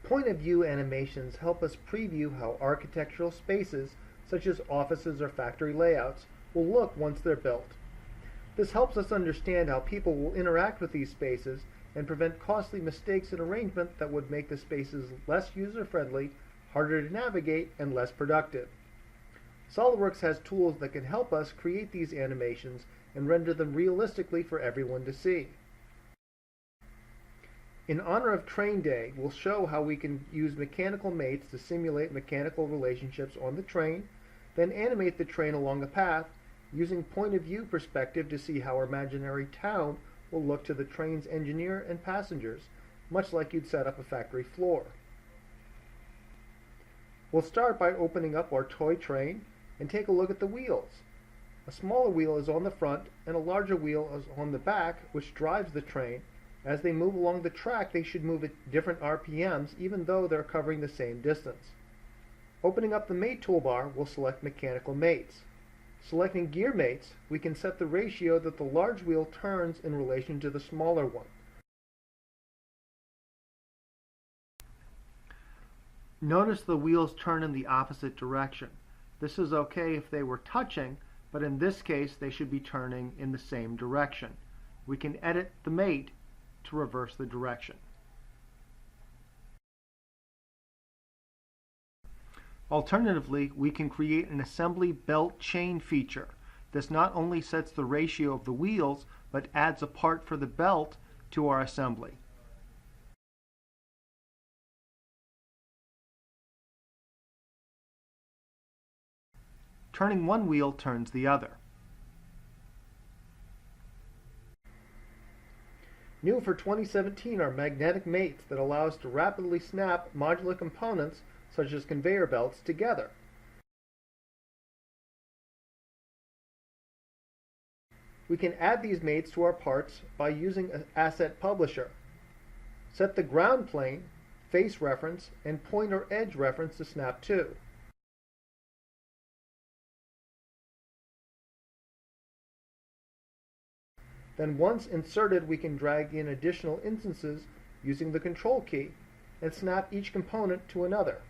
Point of view animations help us preview how architectural spaces, such as offices or factory layouts, will look once they're built. This helps us understand how people will interact with these spaces and prevent costly mistakes in arrangement that would make the spaces less user-friendly, harder to navigate, and less productive. SOLIDWORKS has tools that can help us create these animations and render them realistically for everyone to see. In honor of Train Day, we'll show how we can use mechanical mates to simulate mechanical relationships on the train, then animate the train along a path, using point-of-view perspective to see how our imaginary town will look to the train's engineer and passengers, much like you'd set up a factory floor. We'll start by opening up our toy train and take a look at the wheels. A smaller wheel is on the front and a larger wheel is on the back, which drives the train. As they move along the track, they should move at different RPMs even though they're covering the same distance. Opening up the mate toolbar, we'll select mechanical mates. Selecting gear mates, we can set the ratio that the large wheel turns in relation to the smaller one. Notice the wheels turn in the opposite direction. This is okay if they were touching, but in this case they should be turning in the same direction. We can edit the mate to reverse the direction. Alternatively, we can create an assembly belt chain feature. This not only sets the ratio of the wheels, but adds a part for the belt to our assembly. Turning one wheel turns the other. New for 2017 are magnetic mates that allow us to rapidly snap modular components such as conveyor belts together. We can add these mates to our parts by using an asset publisher. Set the ground plane, face reference, and point or edge reference to snap to. Then once inserted, we can drag in additional instances using the control key and snap each component to another.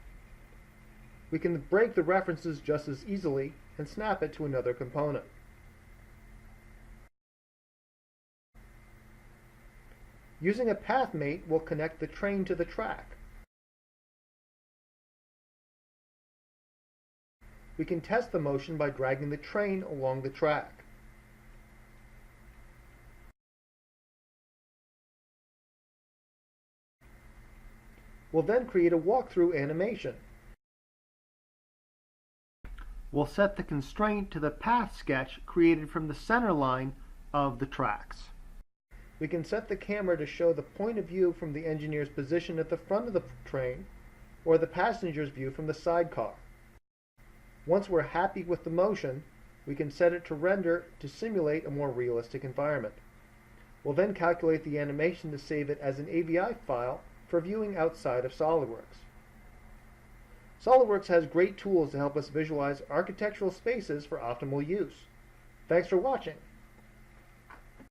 We can break the references just as easily and snap it to another component. Using a path mate, we'll connect the train to the track. We can test the motion by dragging the train along the track. We'll then create a walkthrough animation. We'll set the constraint to the path sketch created from the center line of the tracks. We can set the camera to show the point of view from the engineer's position at the front of the train or the passenger's view from the sidecar. Once we're happy with the motion, we can set it to render to simulate a more realistic environment. We'll then calculate the animation to save it as an AVI file for viewing outside of SOLIDWORKS. SOLIDWORKS has great tools to help us visualize architectural spaces for optimal use. Thanks for watching.